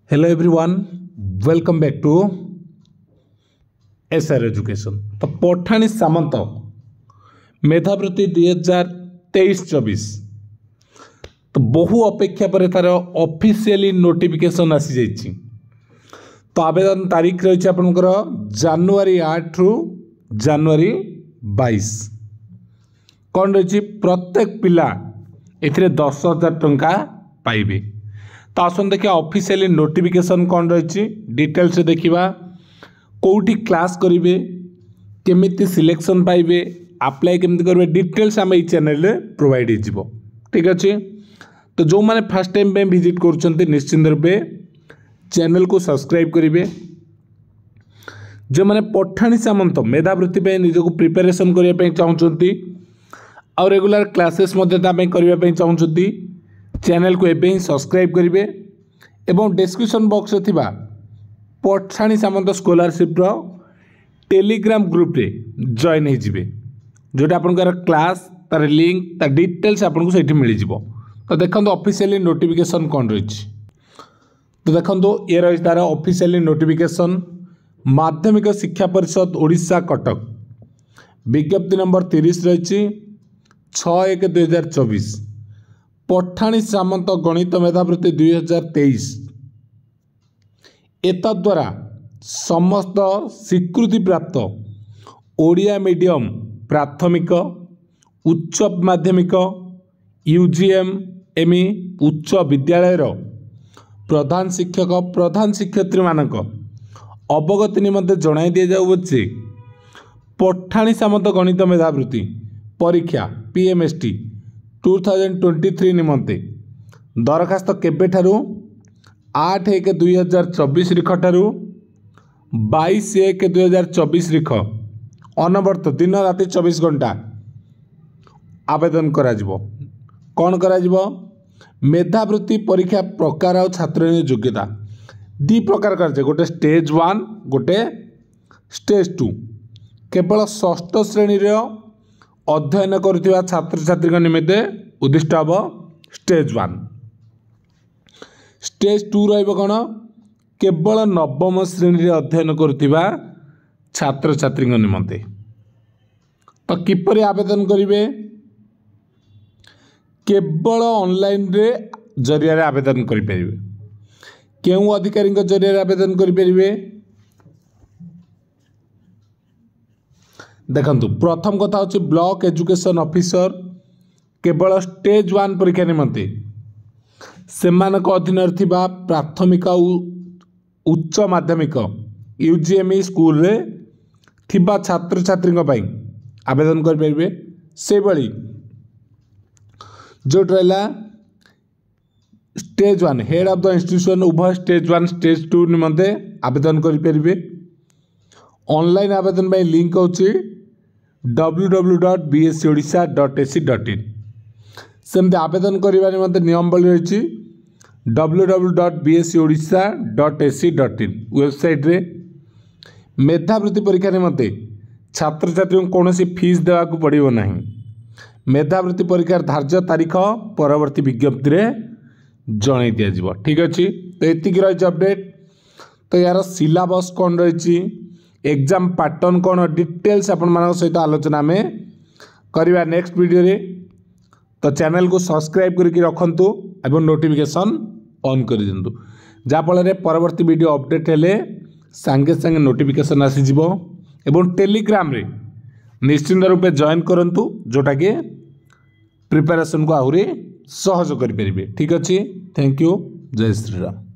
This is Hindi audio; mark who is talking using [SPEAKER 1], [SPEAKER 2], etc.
[SPEAKER 1] Hello everyone, welcome back to SR education. तो पठाणी सामंत मेधावृत्ति 2023-24 तो बहु अपेक्षा पर तार ऑफिशियली नोटिफिकेशन आसी जाइए। तो आवेदन तारीख रही आपंकर जनवरी 8 रु जनवरी 22। कौन रही प्रत्येक पिला ए 10,000 टंका पाइबे। तो आसन देखिए ऑफिशियली नोटिफिकेशन कौन रही डिटेल्स देखा कौटी क्लास करेंगे केमिति सिलेक्शन पाइबे अप्लाई केमिति करेंगे डिटेल्स आम चैनल प्रोवाइड हो। ठीक अच्छे। तो जो मैंने फर्स्ट टाइम पे विजिट कर निश्चिंत रूपे चैनल को सब्सक्राइब करेंगे। जो मैंने पठाणी सामंत मेधावृत्ति पे निजको प्रिपेरेसन करने चाहते और रेगुलर क्लासेस करने चाहते चैनल को एबे ही सब्सक्राइब करेंगे एवं डिस्क्रिप्शन बॉक्स रे थिबा पठाणी सामंत स्कॉलरशिप रो टेलीग्राम ग्रुप रे जॉइन होइजिबे जोटा आपनकर क्लास तार लिंक तार डिटेल्स आपनको सेठी मिल जिवो। तो देखंतु ऑफिशियली नोटिफिकेशन कौन रही। तो देखंतु ये रही तार ऑफिशियली नोटिफिकेशन माध्यमिक शिक्षा परिषद ओडिशा कटक विज्ञप्ति नंबर 30 रही 6/1/2024 पठाणी सामंत गणित मेधावृत्ति 2023 एतद्वारा समस्त स्वीकृति प्राप्त ओडिया मीडियम प्राथमिक उच्च माध्यमिक यूजीएम एमई उच्च विद्यालय प्रधान शिक्षक प्रधान शिक्षयित्री मानक अवगति निमंते जणाई दिया जाउछि पठाणी सामंत गणित मेधावृत्ति परीक्षा पीएमएसटी 2023 निमंते दरखास्त केबे ठारू 8/1/2024 रिख ठारू 22/1/2024 रिख अनवर्त दिन राति 24 घंटा आवेदन करा जिवो। कौन करा जिवो मेधावृत्ति परीक्षा प्रकार और छात्र योग्यता दी प्रकार कर गोटे स्टेज 1 गोटे स्टेज 2 केवल षष्ठ श्रेणी अध्ययन करुवा छात्र छात्री निमित्ते उद्दिष्ट हम स्टेज 1। स्टेज 2 रन केवल नवम श्रेणी अध्ययन करुवा छात्र छात्री निमंते। तो किपरि आवेदन करेंगे केवल ऑनलाइन रे जरिया आवेदन करेंगे। केउ अधिकारी जरिया आवेदन करेंगे देखंतु प्रथम कथा होची ब्लॉक एजुकेशन ऑफिसर केवल स्टेज 1 परीक्षा निमंते सेमानक अधीन थिबा प्राथमिक उच्च माध्यमिक यूजीएमई स्कूल रे थिबा छात्र छात्री पई आवेदन कर परिबे। से बळी जो रहला stage 1 head of the institution उभय स्टेज 1 स्टेज 2 निमंते आवेदन कर परिबे। ऑनलाइन आवेदन पई लिंक होची www.bscodisha.ac.in सेमती आवेदन करने निमंते नियमावली रही www.bscodisha.ac.in वेबसाइट रे मेधावृत्ति परीक्षा निमंते छात्र छात्री कौन फीस देवाक पड़ो ना। मेधावृत्ति परीक्षार धार्य तारीख परवर्ती विज्ञप्ति रे जणाई दिया जिवो। ठीक अच्छे। तो एतिक रही अपडेट। तो यार सिलेबस कौन रही एग्जाम पैटर्न कौन डिटेल्स आपण मान सहित आलोचना में करवा नेक्स्ट वीडियो रे। तो चैनल को सब्सक्राइब करके रखंतु एवं नोटिफिकेशन ऑन कर दिंतु जाफल परवर्ती वीडियो अपडेट हेले सांगे सांगे नोटिफिकेशन आसी जिवो। एवं टेलीग्राम रे निश्चिंत रूपे जॉइन करंतु जोटा कि प्रिपरेशन को आहुरी सहज करि परिबे। ठीक अछि। Thank you. जय श्री राम।